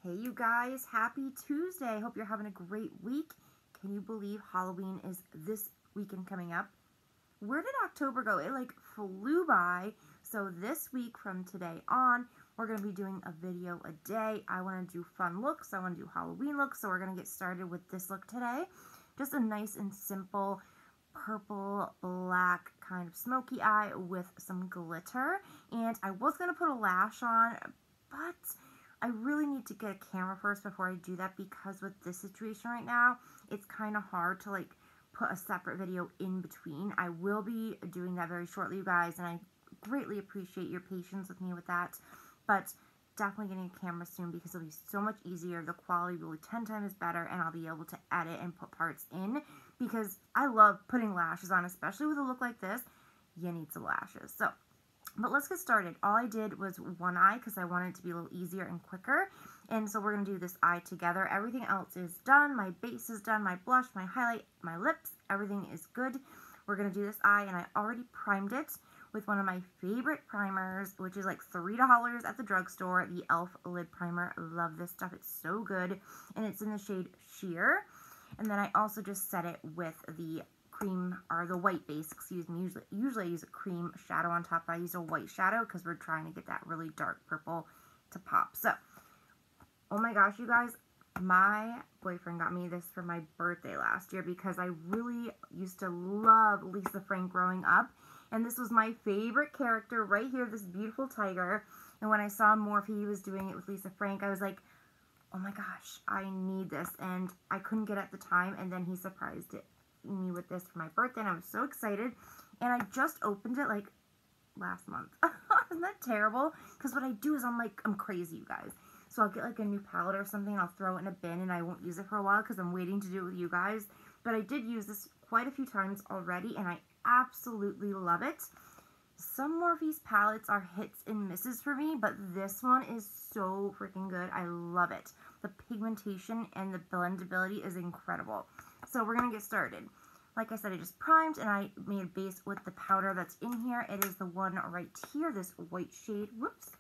Hey you guys, happy Tuesday. Hope you're having a great week. Can you believe Halloween is this weekend coming up? Where did October go? It like flew by. So this week from today on, we're going to be doing a video a day. I want to do fun looks. I want to do Halloween looks. So we're going to get started with this look today. Just a nice and simple purple black kind of smoky eye with some glitter. And I was going to put a lash on, but I really need to get a camera first before I do that, because with this situation right now, it's kind of hard to like put a separate video in between. I will be doing that very shortly, you guys, and I greatly appreciate your patience with me with that, but definitely getting a camera soon because it'll be so much easier. The quality will be 10 times better, and I'll be able to edit and put parts in, because I love putting lashes on, especially with a look like this. You need some lashes. But let's get started. All I did was one eye because I wanted it to be a little easier and quicker. And so we're going to do this eye together. Everything else is done. My base is done. My blush, my highlight, my lips, everything is good. We're going to do this eye, and I already primed it with one of my favorite primers, which is like $3 at the drugstore, the e.l.f. Lid Primer. Love this stuff. It's so good. And it's in the shade Sheer. And then I also just set it with the cream, or the white base, excuse me. Usually I use a cream shadow on top, but I use a white shadow because we're trying to get that really dark purple to pop. So, oh my gosh, you guys, my boyfriend got me this for my birthday last year because I really used to love Lisa Frank growing up, and this was my favorite character right here, this beautiful tiger. And when I saw Morphe was doing it with Lisa Frank, I was like, oh my gosh, I need this, and I couldn't get it at the time, and then he surprised me with this for my birthday, and I was so excited. And I just opened it like last month. Isn't that terrible? Because what I do is I'm crazy, you guys. So I'll get like a new palette or something, and I'll throw it in a bin, and I won't use it for a while because I'm waiting to do it with you guys. But I did use this quite a few times already, and I absolutely love it. Some Morphe's palettes are hits and misses for me, but this one is so freaking good. I love it. The pigmentation and the blendability is incredible. So we're going to get started. Like I said, I just primed, and I made a base with the powder that's in here. It is the one right here, this white shade. Whoops.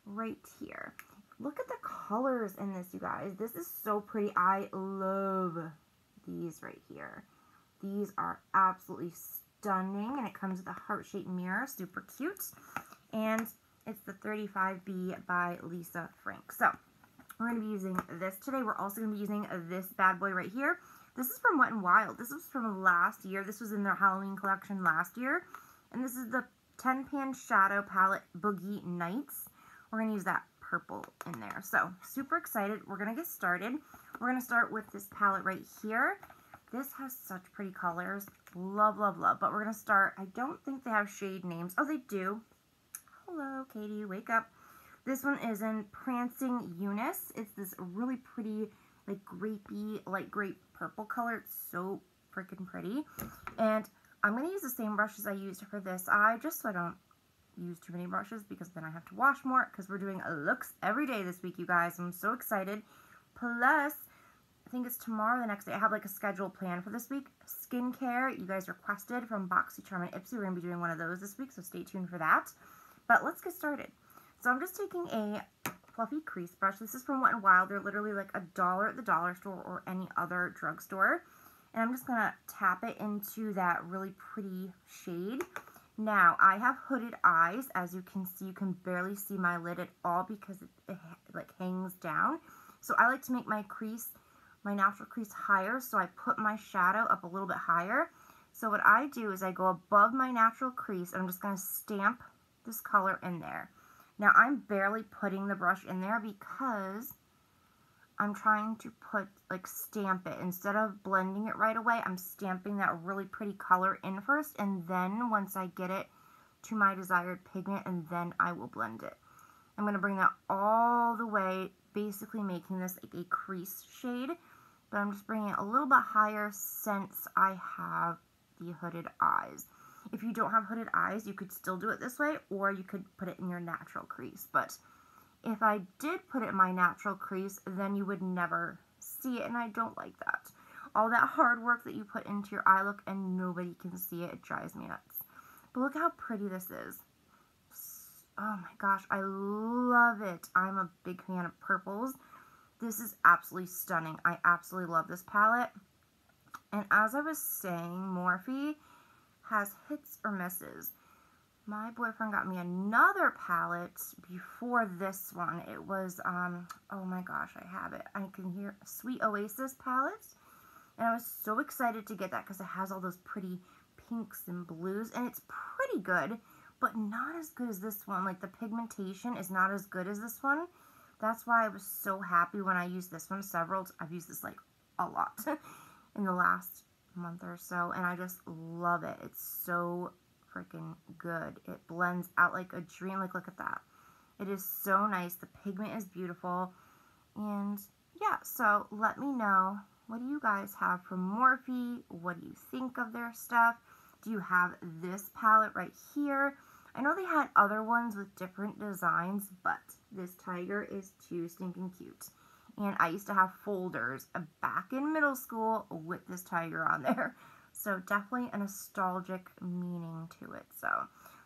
Right here. Look at the colors in this, you guys. This is so pretty. I love these right here. These are absolutely stunning, and it comes with a heart-shaped mirror. Super cute. And it's the 35B by Lisa Frank. So we're going to be using this today. We're also going to be using this bad boy right here. This is from Wet n Wild. This was from last year. This was in their Halloween collection last year. And this is the 10-pan shadow palette Boogie Nights. We're going to use that purple in there. So, super excited. We're going to get started. We're going to start with this palette right here. This has such pretty colors. Love, love, love. But we're going to start. I don't think they have shade names. Oh, they do. Hello, Katie. Wake up. This one is in Prancing Eunice. It's this really pretty, like, grapey, light grape purple color. It's so freaking pretty. And I'm going to use the same brushes I used for this eye, just so I don't use too many brushes, because then I have to wash more, because we're doing looks every day this week, you guys. I'm so excited. Plus, I think it's tomorrow, the next day, I have like a schedule plan for this week. Skincare, you guys requested from BoxyCharm and Ipsy. We're going to be doing one of those this week, so stay tuned for that. But let's get started. So I'm just taking a fluffy crease brush. This is from Wet n Wild. They're literally like $1 at the dollar store or any other drugstore. And I'm just going to tap it into that really pretty shade. Now, I have hooded eyes. As you can see, you can barely see my lid at all because it like hangs down. So I like to make my crease, my natural crease, higher. So I put my shadow up a little bit higher. So what I do is I go above my natural crease, and I'm just going to stamp this color in there. Now, I'm barely putting the brush in there because I'm trying to stamp it. Instead of blending it right away, I'm stamping that really pretty color in first, and then once I get it to my desired pigment, and then I will blend it. I'm going to bring that all the way, basically making this like a crease shade, but I'm just bringing it a little bit higher since I have the hooded eyes. If you don't have hooded eyes, you could still do it this way, or you could put it in your natural crease. But if I did put it in my natural crease, then you would never see it, and I don't like that. All that hard work that you put into your eye look, and nobody can see it, it drives me nuts. But look how pretty this is. Oh my gosh, I love it. I'm a big fan of purples. This is absolutely stunning. I absolutely love this palette. And as I was saying, Morphe has hits or misses. My boyfriend got me another palette before this one. It was, oh my gosh, I have it. I can hear Sweet Oasis palette. And I was so excited to get that because it has all those pretty pinks and blues. And it's pretty good, but not as good as this one. Like, the pigmentation is not as good as this one. That's why I was so happy when I used this one I've used this like a lot in the last month or so. And I just love it. It's so freaking good. It blends out like a dream. Like, look at that. It is so nice. The pigment is beautiful. And yeah, so let me know, what do you guys have from Morphe? What do you think of their stuff? Do you have this palette right here? I know they had other ones with different designs, but this tiger is too stinking cute. And I used to have folders back in middle school with this tiger on there. So definitely a nostalgic meaning to it. So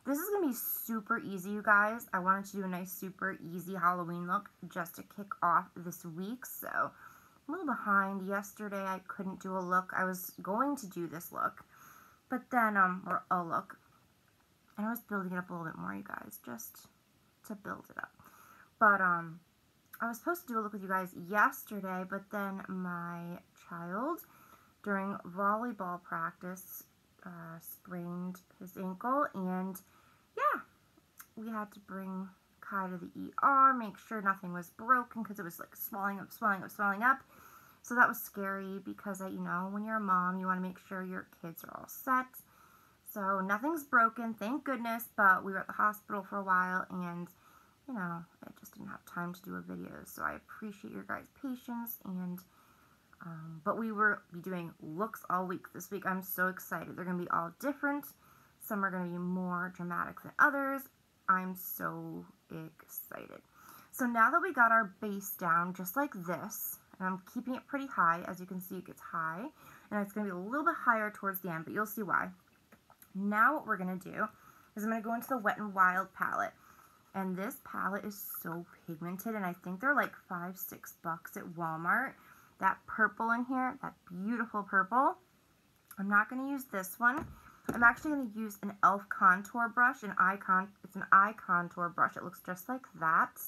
this is going to be super easy, you guys. I wanted to do a nice super easy Halloween look just to kick off this week. So I'm a little behind. Yesterday I couldn't do a look. I was going to do this look, but then, or a look. And I was building it up a little bit more, you guys, just to build it up. But, I was supposed to do a look with you guys yesterday, but then my child, during volleyball practice, sprained his ankle, and yeah, we had to bring Kai to the ER, make sure nothing was broken, because it was like swelling up, swelling up, swelling up. So that was scary, because, you know, when you're a mom, you want to make sure your kids are all set. So nothing's broken, thank goodness, but we were at the hospital for a while, and, you know, I just didn't have time to do a video, so I appreciate your guys' patience, and, but we will be doing looks all week this week. I'm so excited. They're going to be all different. Some are going to be more dramatic than others. I'm so excited. So now that we got our base down, just like this, and I'm keeping it pretty high, as you can see, it gets high, and it's going to be a little bit higher towards the end, but you'll see why. Now what we're going to do is I'm going to go into the Wet n Wild palette. And this palette is so pigmented, and I think they're like $5, $6 at Walmart. That purple in here, that beautiful purple. I'm not going to use this one. I'm actually going to use an e.l.f. contour brush, it's an eye contour brush. It looks just like that.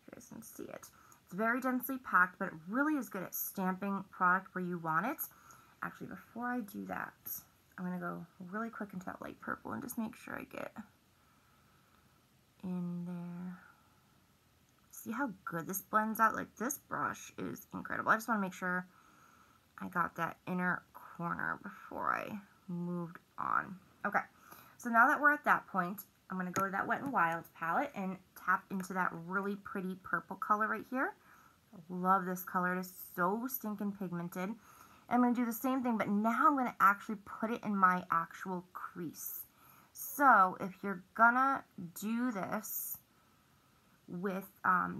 You guys can see it. It's very densely packed, but it really is good at stamping product where you want it. Actually, before I do that, I'm going to go really quick into that light purple and just make sure I get in there. See how good this blends out? Like, this brush is incredible. I just want to make sure I got that inner corner before I moved on. Okay, so now that we're at that point, I'm going to go to that Wet n Wild palette and tap into that really pretty purple color right here. I love this color. It is so stinking pigmented. I'm going to do the same thing, but now I'm going to actually put it in my actual crease. So if you're gonna do this with,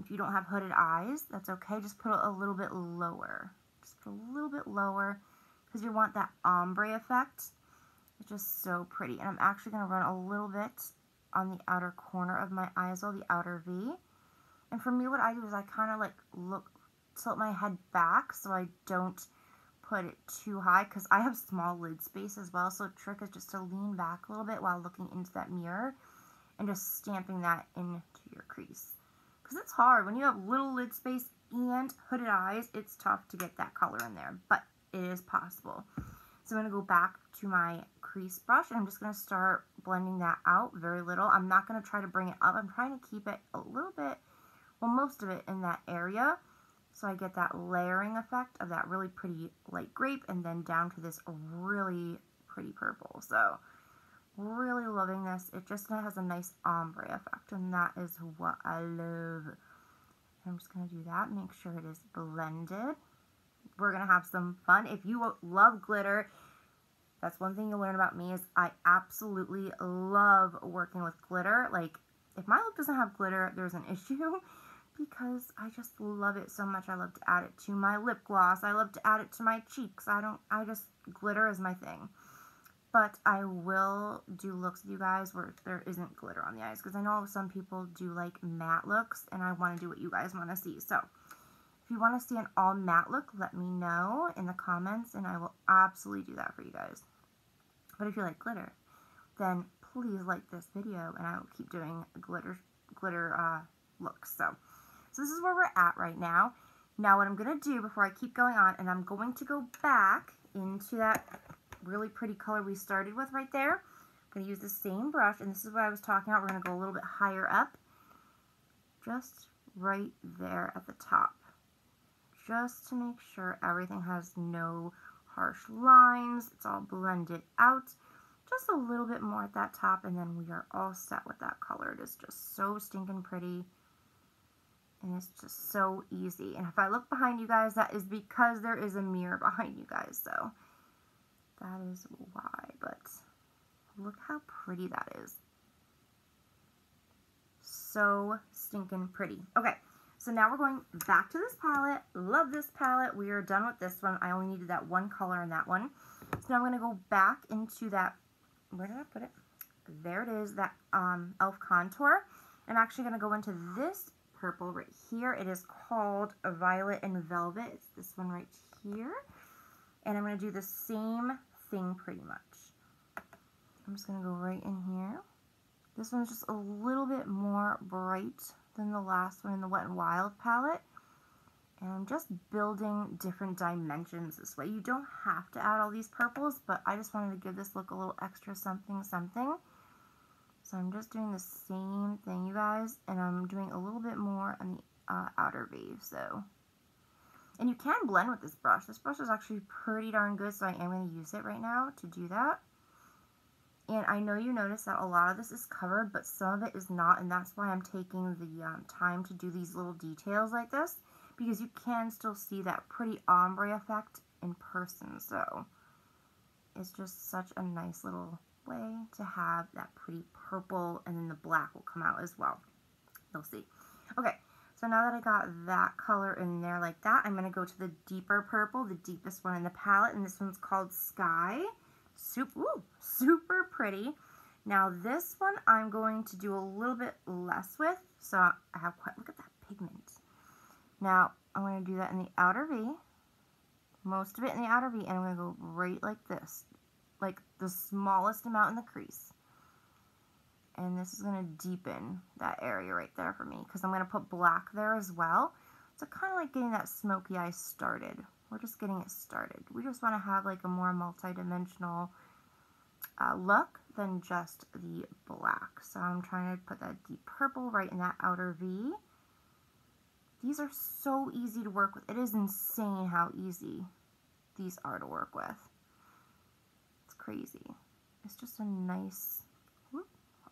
if you don't have hooded eyes, that's okay. Just put it a little bit lower. Just put a little bit lower, because you want that ombre effect. It's just so pretty. And I'm actually going to run a little bit on the outer corner of my eye as well, the outer V. And for me, what I do is I kind of like tilt my head back so I don't put it too high, because I have small lid space as well, so a trick is just to lean back a little bit while looking into that mirror and just stamping that into your crease, because it's hard when you have little lid space and hooded eyes. It's tough to get that color in there, but it is possible. So I'm going to go back to my crease brush, and I'm just going to start blending that out very little. I'm not going to try to bring it up. I'm trying to keep it a little bit, well, most of it in that area, so I get that layering effect of that really pretty light grape and then down to this really pretty purple. So really loving this. It just has a nice ombre effect, and that is what I love. I'm just going to do that, make sure it is blended. We're going to have some fun. If you love glitter, that's one thing you'll learn about me, is I absolutely love working with glitter. Like, if my look doesn't have glitter, there's an issue. Because I just love it so much. I love to add it to my lip gloss. I love to add it to my cheeks. Glitter is my thing. but I will do looks with you guys where there isn't glitter on the eyes, because I know some people do like matte looks, and I want to do what you guys want to see. So if you want to see an all matte look, let me know in the comments, and I will absolutely do that for you guys. But if you like glitter, then please like this video, and I will keep doing glitter looks. So this is where we're at right now. Now what I'm going to do before I keep going on, and I'm going to go back into that really pretty color we started with right there. I'm going to use the same brush, and this is what I was talking about. We're going to go a little bit higher up, just right there at the top, just to make sure everything has no harsh lines. It's all blended out. Just a little bit more at that top, and then we are all set with that color. It is just so stinking pretty, and it's just so easy. And if I look behind you guys, that is because there is a mirror behind you guys, so that is why. But look how pretty that is. So stinking pretty. Okay, so now we're going back to this palette. Love this palette. We are done with this one. I only needed that one color in that one. So now I'm going to go back into that, where did I put it? There it is, that e.l.f. contour. I'm actually going to go into this purple right here. It is called Violet and Velvet. It's this one right here. And I'm going to do the same thing pretty much. I'm just going to go right in here. This one's just a little bit more bright than the last one in the Wet n Wild palette. And I'm just building different dimensions this way. You don't have to add all these purples, but I just wanted to give this look a little extra something something. So I'm just doing the same thing, you guys, and I'm doing a little bit more on the outer V. So, and you can blend with this brush. This brush is actually pretty darn good, so I am going to use it right now to do that. And I know you notice that a lot of this is covered, but some of it is not, and that's why I'm taking the time to do these little details like this, because you can still see that pretty ombre effect in person. So it's just such a nice little way to have that pretty purple, and then the black will come out as well. You'll see. Okay, so now that I got that color in there like that, I'm going to go to the deeper purple, the deepest one in the palette, and this one's called Sky. Super pretty. Now this one I'm going to do a little bit less with, so I have quite, look at that pigment. Now I'm going to do that in the outer V, most of it in the outer V, and I'm going to go right like this, like the smallest amount in the crease. And this is going to deepen that area right there for me, because I'm going to put black there as well. So kind of like getting that smoky eye started. We're just getting it started. We just want to have like a more multi-dimensional look than just the black. So I'm trying to put that deep purple right in that outer V. These are so easy to work with. It is insane how easy these are to work with. It's crazy. It's just a nice, oh,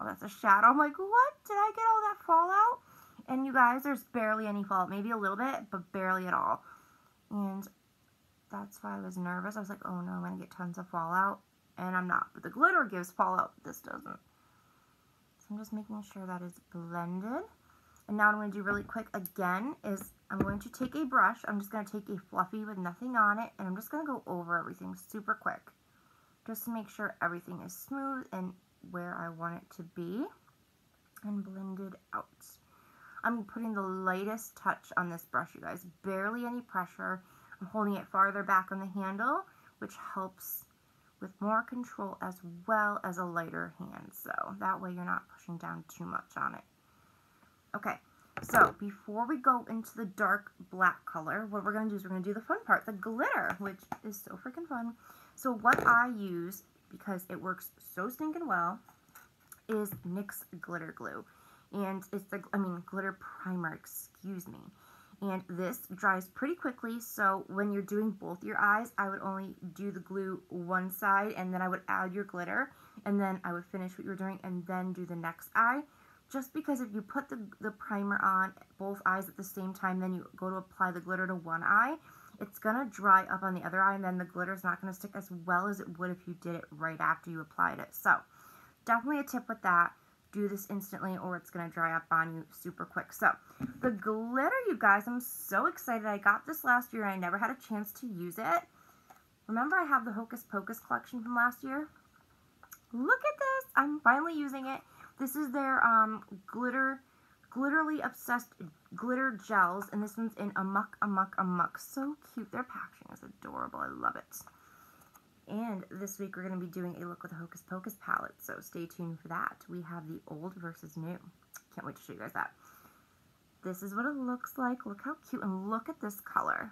that's a shadow. I'm like, what? Did I get all that fallout? And you guys, there's barely any fallout. Maybe a little bit, but barely at all. And that's why I was nervous. I was like, oh no, I'm going to get tons of fallout. And I'm not. But the glitter gives fallout, but this doesn't. So I'm just making sure that is blended. And now what I'm going to do really quick again is I'm going to take a brush. I'm just going to take a fluffy with nothing on it. And I'm just going to go over everything super quick, just to make sure everything is smooth and where I want it to be. And blend it out. I'm putting the lightest touch on this brush, you guys. Barely any pressure. I'm holding it farther back on the handle, which helps with more control as well as a lighter hand. So that way you're not pushing down too much on it. Okay, so before we go into the dark black color, what we're going to do is we're going to do the fun part, the glitter, which is so freaking fun. So what I use, because it works so stinking well, is Nyx Glitter Glue. And it's the, glitter primer, excuse me. And this dries pretty quickly, so when you're doing both your eyes, I would only do the glue one side, and then I would add your glitter, and then I would finish what you were doing, and then do the next eye. Just because if you put the primer on both eyes at the same time, then you go to apply the glitter to one eye, it's going to dry up on the other eye, and then the glitter's not going to stick as well as it would if you did it right after you applied it. So, definitely a tip with that. Do this instantly or it's going to dry up on you super quick. So, the glitter, you guys, I'm so excited. I got this last year and I never had a chance to use it. Remember I have the Hocus Pocus collection from last year? Look at this. I'm finally using it. This is their glitterly obsessed glitter gels, and this one's in Amok, Amok, Amok. So cute. Their packaging is adorable. I love it. And this week we're going to be doing a look with the Hocus Pocus palette, so stay tuned for that. We have the old versus new. Can't wait to show you guys that. This is what it looks like. Look how cute, and look at this color.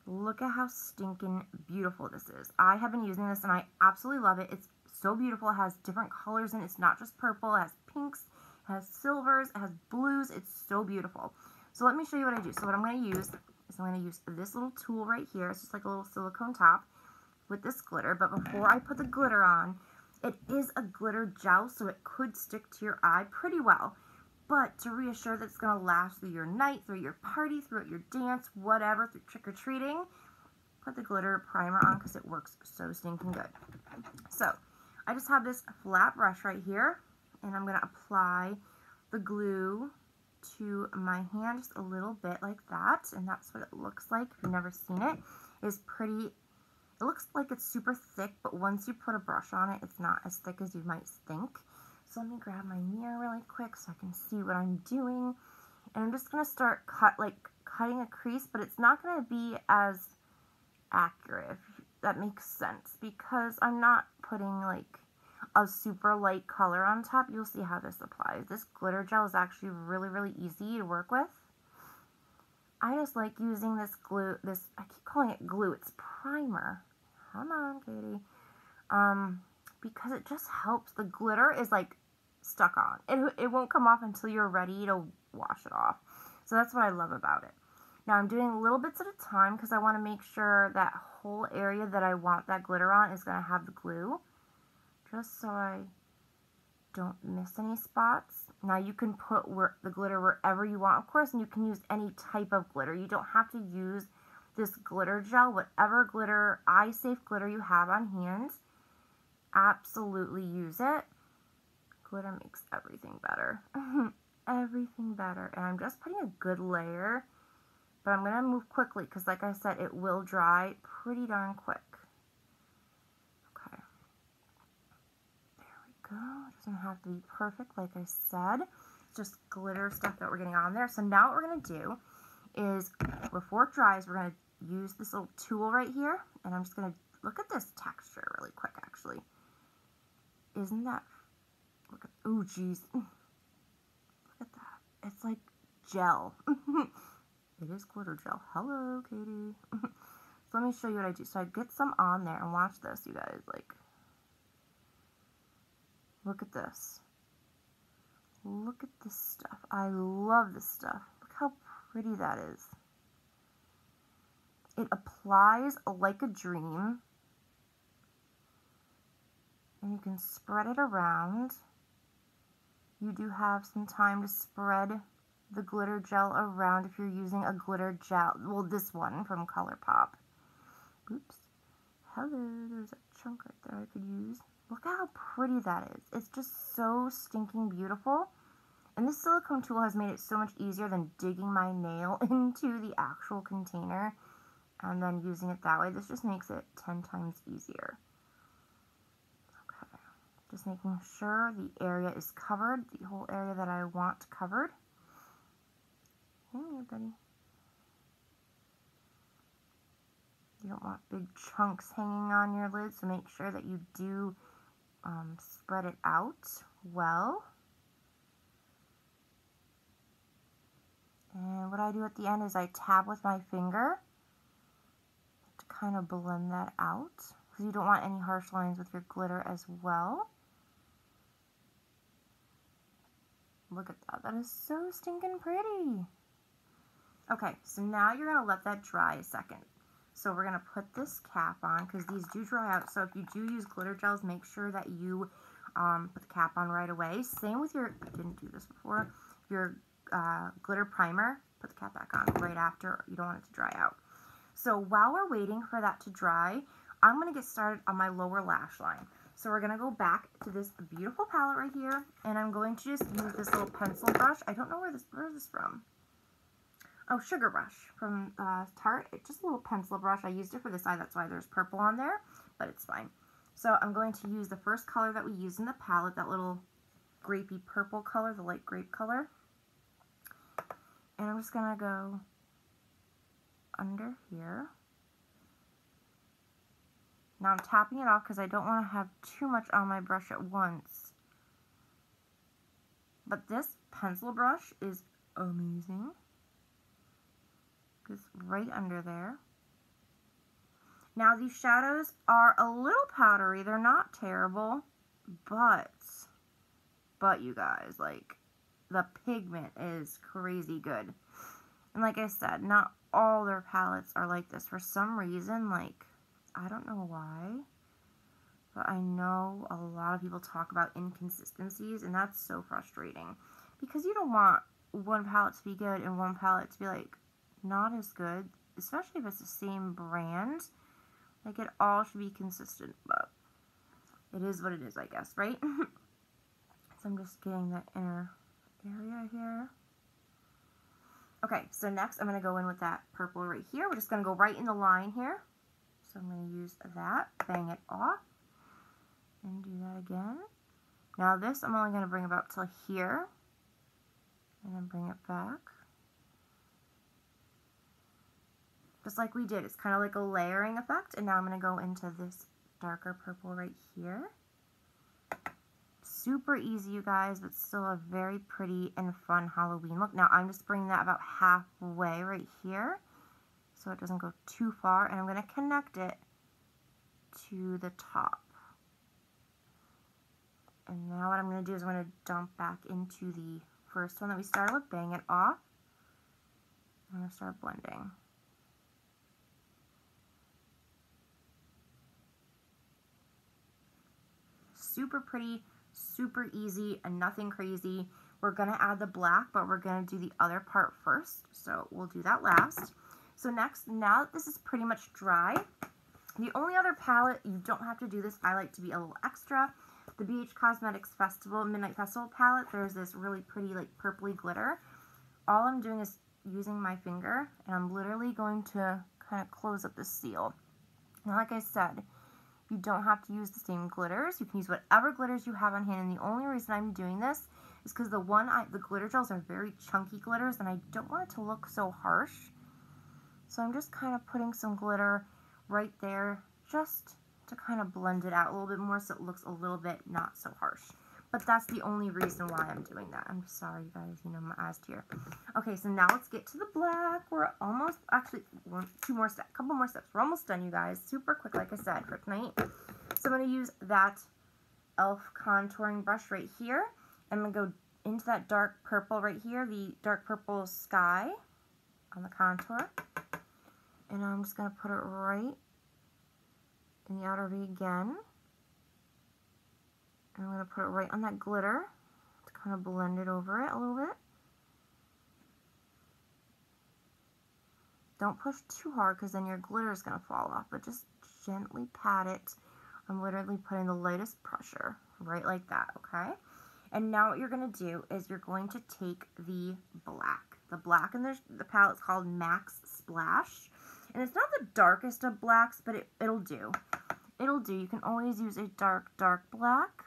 Look at how stinking beautiful this is. I have been using this and I absolutely love it. It's so beautiful. It has different colors and it's not just purple. It has pinks, it has silvers, it has blues. It's so beautiful. So let me show you what I do. So what I'm going to use is I'm going to use this little tool right here. It's just like a little silicone top with this glitter. But before I put the glitter on, it is a glitter gel, so it could stick to your eye pretty well. But to reassure that it's going to last through your night, through your party, throughout your dance, whatever, through trick-or-treating, put the glitter primer on because it works so stinking good. So, I just have this flat brush right here, and I'm going to apply the glue to my hand just a little bit like that, and that's what it looks like. If you've never seen it, it's pretty, it looks like it's super thick, but once you put a brush on it, it's not as thick as you might think. So let me grab my mirror really quick so I can see what I'm doing. And I'm just going to start cutting a crease, but it's not going to be as accurate, if that makes sense, because I'm not putting like a super light color on top. You'll see how this applies. This glitter gel is actually really, really easy to work with. I just like using this glue, I keep calling it glue, it's primer. Come on, Katie. Because it just helps. The glitter is like stuck on. It won't come off until you're ready to wash it off. So that's what I love about it. Now I'm doing little bits at a time because I want to make sure that whole area that I want that glitter on is going to have the glue. Just so I don't miss any spots. Now you can put the glitter wherever you want, of course, and you can use any type of glitter. You don't have to use this glitter gel. Whatever glitter, eye-safe glitter you have on hand, absolutely use it. Glitter makes everything better. Everything better. And I'm just putting a good layer, but I'm going to move quickly because, like I said, it will dry pretty darn quick. Okay. There we go. It doesn't have to be perfect, like I said. It's just glitter stuff that we're getting on there. So now what we're going to do is, before it dries, we're going to use this little tool right here, and I'm just going to look at this texture really quick, actually. Isn't that, look at, oh geez, look at that. It's like gel. It is glitter gel. Hello, Katie. So let me show you what I do. So I get some on there, and watch this, you guys. Like, look at this. Look at this stuff. I love this stuff. Look how pretty that is. It applies like a dream. And you can spread it around. You do have some time to spread the glitter gel around if you're using a glitter gel. Well, this one from Colourpop. Oops. Hello, there's a chunk right there I could use. Look at how pretty that is. It's just so stinking beautiful. And this silicone tool has made it so much easier than digging my nail into the actual container and then using it that way. This just makes it 10 times easier. Just making sure the area is covered, the whole area that I want covered. Hey, buddy. You don't want big chunks hanging on your lid, so make sure that you do spread it out well. And what I do at the end is I tap with my finger to kind of blend that out, because you don't want any harsh lines with your glitter as well. Look at that. That is so stinking pretty. Okay, so now you're going to let that dry a second. So we're going to put this cap on because these do dry out. So if you do use glitter gels, make sure that you put the cap on right away. Same with your, I didn't do this before, your glitter primer. Put the cap back on right after. You don't want it to dry out. So while we're waiting for that to dry, I'm going to get started on my lower lash line. So we're going to go back to this beautiful palette right here, and I'm going to just use this little pencil brush. I don't know where is this from? Oh, Sugar Brush from Tarte. It's just a little pencil brush. I used it for this eye, that's why there's purple on there, but it's fine. So I'm going to use the first color that we used in the palette, that little grapey purple color, the light grape color. And I'm just going to go under here. Now I'm tapping it off because I don't want to have too much on my brush at once. But this pencil brush is amazing. Goes right under there. Now these shadows are a little powdery. They're not terrible, but you guys, like, the pigment is crazy good. And like I said, not all their palettes are like this. For some reason, like, I don't know why, but I know a lot of people talk about inconsistencies, and that's so frustrating. Because you don't want one palette to be good and one palette to be, like, not as good, especially if it's the same brand. Like, it all should be consistent, but it is what it is, I guess, right? So I'm just getting that inner area here. Okay, so next I'm going to go in with that purple right here. We're just going to go right in the line here. So I'm going to use that, bang it off, and do that again. Now this I'm only going to bring about till here, and then bring it back. Just like we did. It's kind of like a layering effect. And now I'm going to go into this darker purple right here. Super easy, you guys, but still a very pretty and fun Halloween look. Now I'm just bringing that about halfway right here, so it doesn't go too far. And I'm going to connect it to the top. And now what I'm going to do is I'm going to dump back into the first one that we started with, bang it off. I'm going to start blending. Super pretty, super easy, and nothing crazy. We're going to add the black, but we're going to do the other part first, so we'll do that last. So next, now that this is pretty much dry, the only other palette, you don't have to do this, I like to be a little extra. The BH Cosmetics Festival, Midnight Festival palette, there's this really pretty, like, purpley glitter. All I'm doing is using my finger, and I'm literally going to kind of close up the seal. Now, like I said, you don't have to use the same glitters. You can use whatever glitters you have on hand, and the only reason I'm doing this is because the glitter gels are very chunky glitters, and I don't want it to look so harsh. So I'm just kind of putting some glitter right there just to kind of blend it out a little bit more so it looks a little bit not so harsh. But that's the only reason why I'm doing that. I'm sorry, guys. You know, my eyes tear. Okay, so now let's get to the black. We're almost, actually, couple more steps. We're almost done, you guys. Super quick, like I said, for tonight. So I'm going to use that e.l.f. contouring brush right here. I'm going to go into that dark purple right here, the dark purple sky on the contour. And I'm just going to put it right in the outer V again. I'm going to put it right on that glitter to kind of blend it over it a little bit. Don't push too hard because then your glitter is going to fall off, but just gently pat it. I'm literally putting the lightest pressure right like that, okay? And now what you're going to do is you're going to take the black. The black in the palette's called Max Splash. And it's not the darkest of blacks, but it'll do. It'll do. You can always use a dark, dark black.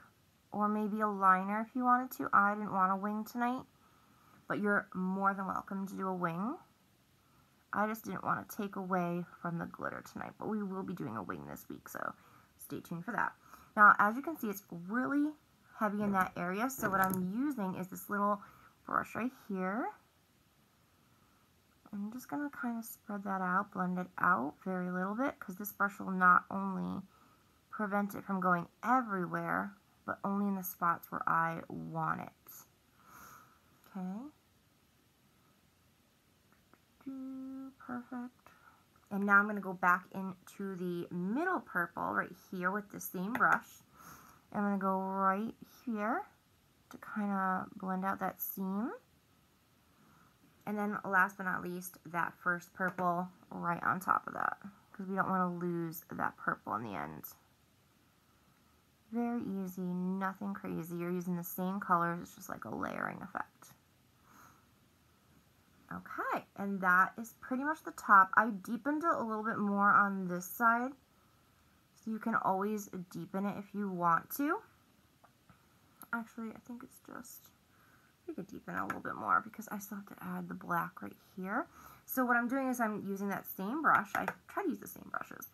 Or maybe a liner if you wanted to. I didn't want a wing tonight, but you're more than welcome to do a wing. I just didn't want to take away from the glitter tonight, but we will be doing a wing this week, so stay tuned for that. Now, as you can see, it's really heavy in that area, so what I'm using is this little brush right here. I'm just going to kind of spread that out, blend it out very little bit, because this brush will not only prevent it from going everywhere, but only in the spots where I want it. Okay. Perfect. And now I'm going to go back into the middle purple right here with the same brush. I'm going to go right here to kind of blend out that seam. And then last but not least, that first purple right on top of that, because we don't want to lose that purple in the end. Very easy, nothing crazy. You're using the same colors, it's just like a layering effect. Okay, and that is pretty much the top. I deepened it a little bit more on this side, So you can always deepen it if you want to. Actually, I think it's just, we could deepen it a little bit more because I still have to add the black right here. So what I'm doing is I'm using that same brush. I try to use the same brushes.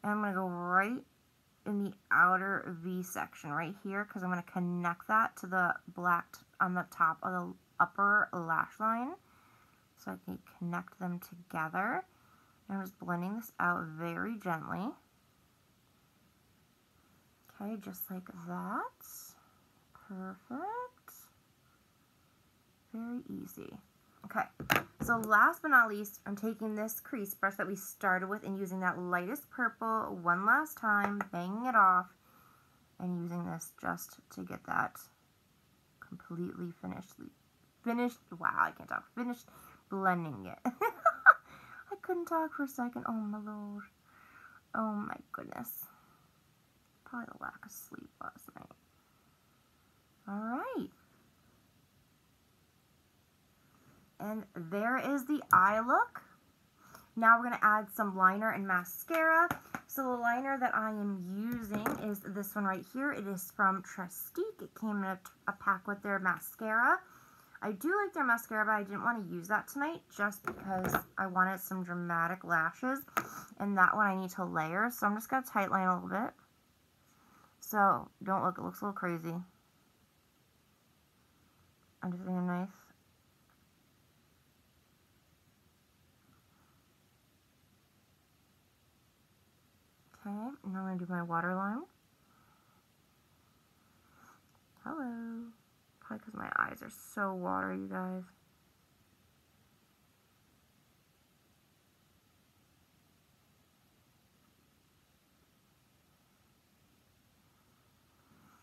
And I'm going to go right in the outer V section right here because I'm going to connect that to the black on the top of the upper lash line. So I can connect them together. And I'm just blending this out very gently. Okay, just like that. Perfect. Very easy. Okay, so last but not least, I'm taking this crease brush that we started with and using that lightest purple one last time, banging it off, and using this just to get that completely finished, wow, I can't talk, finished blending it. I couldn't talk for a second, oh my lord. Oh my goodness. Probably the lack of sleep last night. Alright. And there is the eye look. Now we're going to add some liner and mascara. So the liner that I am using is this one right here. It is from Trestique. It came in a pack with their mascara. I do like their mascara, but I didn't want to use that tonight just because I wanted some dramatic lashes. And that one I need to layer. So I'm just going to tightline a little bit. So don't look, it looks a little crazy. I'm just doing a nice. Okay, and I'm going to do my waterline. Hello. Probably because my eyes are so watery, you guys.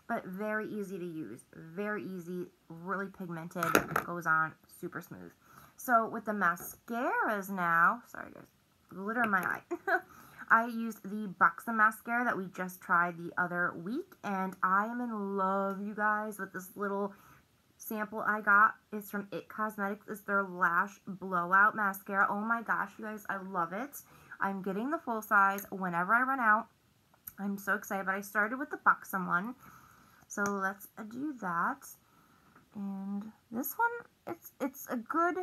But very easy to use. Very easy, really pigmented, goes on super smooth. So with the mascaras now, sorry guys, glitter in my eye. I used the Buxom Mascara that we just tried the other week, and I am in love, you guys, with this little sample I got. It's from It Cosmetics. It's their Lash Blowout Mascara. Oh my gosh, you guys, I love it. I'm getting the full size whenever I run out. I'm so excited, but I started with the Buxom one. So let's do that. And this one, it's a good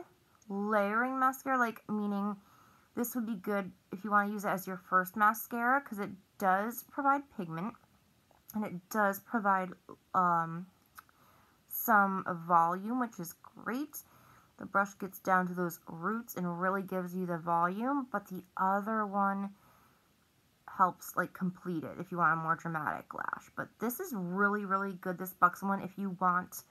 layering mascara, like meaning this would be good if you want to use it as your first mascara because it does provide pigment and it does provide some volume, which is great. The brush gets down to those roots and really gives you the volume, but the other one helps like complete it if you want a more dramatic lash. But this is really, really good, this Buxom one, if you want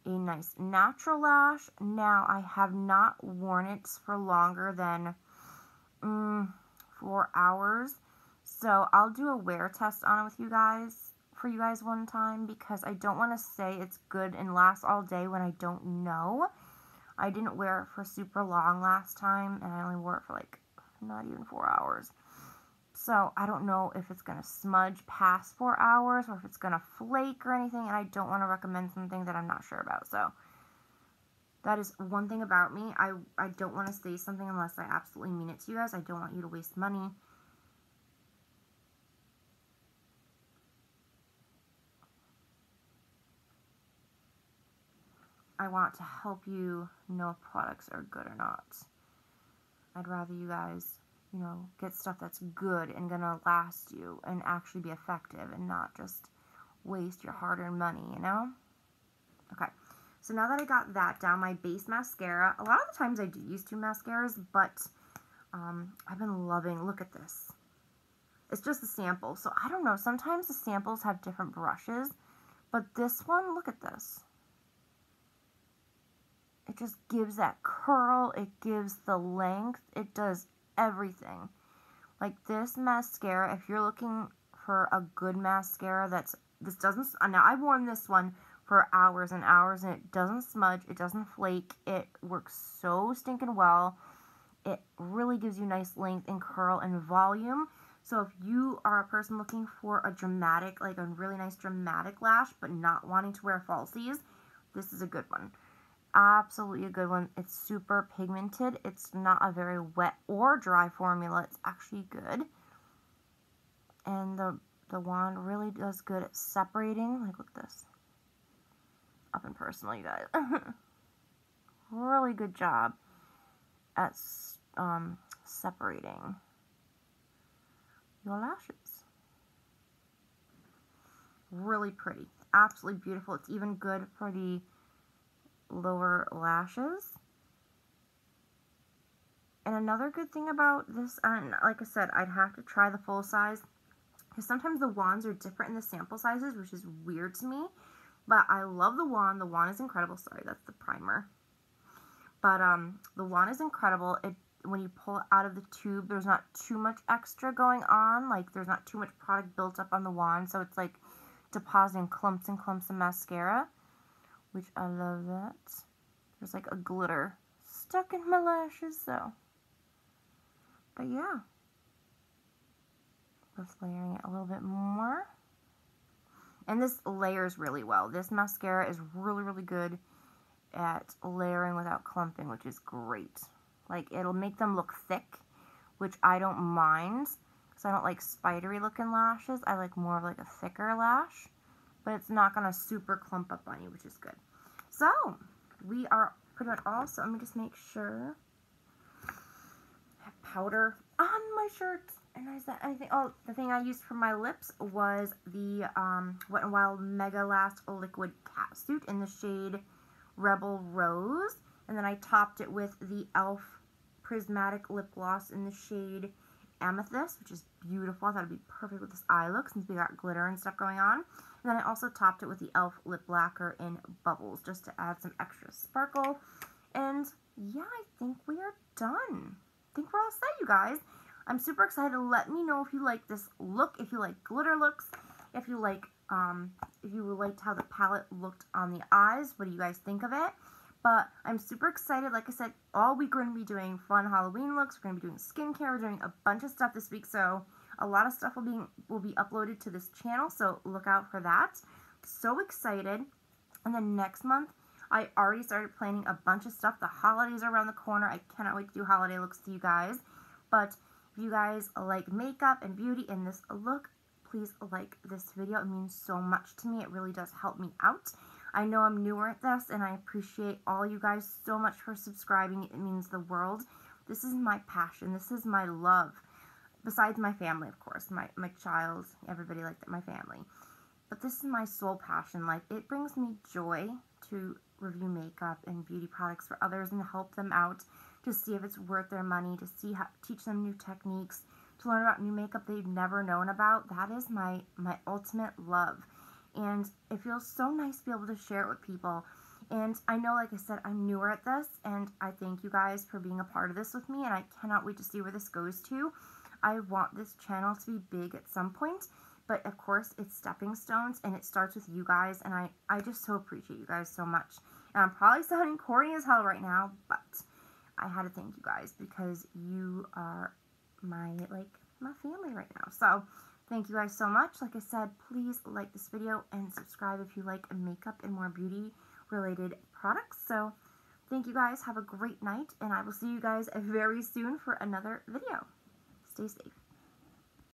a nice natural lash. Now, I have not worn it for longer than 4 hours, so I'll do a wear test on it with you guys, for you guys one time, because I don't want to say it's good and lasts all day when I don't know. I didn't wear it for super long last time, and I only wore it for like not even 4 hours. So I don't know if it's going to smudge past 4 hours or if it's going to flake or anything, and I don't want to recommend something that I'm not sure about. So that is one thing about me. I don't want to say something unless I absolutely mean it to you guys. I don't want you to waste money. I want to help you know if products are good or not. I'd rather you guys, you know, get stuff that's good and gonna last you and actually be effective and not just waste your hard-earned money, you know? Okay, so now that I got that down, my base mascara, a lot of the times I do use 2 mascaras, but I've been loving, look at this. It's just a sample, so I don't know, sometimes the samples have different brushes, but this one, look at this. It just gives that curl, it gives the length, it does everything. Like this mascara, if you're looking for a good mascara this doesn't, now I've worn this one for hours and hours and it doesn't smudge, it doesn't flake, it works so stinking well. It really gives you nice length and curl and volume. So if you are a person looking for a dramatic, like a really nice dramatic lash, but not wanting to wear falsies, this is a good one. Absolutely a good one. It's super pigmented. It's not a very wet or dry formula. It's actually good. and the wand really does good at separating. Like, look at this. Up and personal, you guys. Really good job at separating your lashes. Really pretty. Absolutely beautiful. It's even good for the lower lashes. And another good thing about this, and like I said, I'd have to try the full size, because sometimes the wands are different in the sample sizes, which is weird to me. But I love the wand. The wand is incredible. Sorry, that's the primer. But the wand is incredible. When you pull it out of the tube, there's not too much extra going on. Like, there's not too much product built up on the wand. So it's like depositing clumps and clumps of mascara, which I love that. There's like a glitter stuck in my lashes, so. But yeah. Just layering it a little bit more. And this layers really well. This mascara is really, really good at layering without clumping, which is great. Like, it'll make them look thick, which I don't mind, because I don't like spidery looking lashes. I like more of like a thicker lash, but it's not going to super clump up on you, which is good. So, we are pretty much all, so let me just make sure. I have powder on my shirt. And is that anything? Oh, the thing I used for my lips was the Wet n Wild Mega Last Liquid Catsuit in the shade Rebel Rose. And then I topped it with the e.l.f. Prismatic Lip Gloss in the shade Amethyst, which is beautiful. I thought it'd be perfect with this eye look since we got glitter and stuff going on. And then I also topped it with the e.l.f. Lip Lacquer in Bubbles, just to add some extra sparkle. And yeah, I think we are done. I think we're all set, you guys. I'm super excited. Let me know if you like this look, if you like glitter looks, if you liked how the palette looked on the eyes. What do you guys think of it? But I'm super excited. Like I said, all week we're going to be doing fun Halloween looks. We're going to be doing skincare. We're doing a bunch of stuff this week. So a lot of stuff will be uploaded to this channel. So look out for that. So excited. And then next month, I already started planning a bunch of stuff. The holidays are around the corner. I cannot wait to do holiday looks to you guys. But if you guys like makeup and beauty and this look, please like this video. It means so much to me. It really does help me out. I know I'm newer at this, and I appreciate all you guys so much for subscribing. It means the world. This is my passion. This is my love. Besides my family, of course. My child, everybody like that, my family. But this is my sole passion. Like, it brings me joy to review makeup and beauty products for others and help them out, to see if it's worth their money, to see how, teach them new techniques, to learn about new makeup they've never known about. That is my ultimate love. And it feels so nice to be able to share it with people. And I know, like I said, I'm newer at this, and I thank you guys for being a part of this with me, and I cannot wait to see where this goes to. I want this channel to be big at some point, but of course, it's stepping stones, and it starts with you guys, and I just so appreciate you guys so much. And I'm probably sounding corny as hell right now, but I had to thank you guys, because you are my family right now. So thank you guys so much. Like I said, please like this video and subscribe if you like makeup and more beauty related products. So thank you guys. Have a great night, and I will see you guys very soon for another video. Stay safe.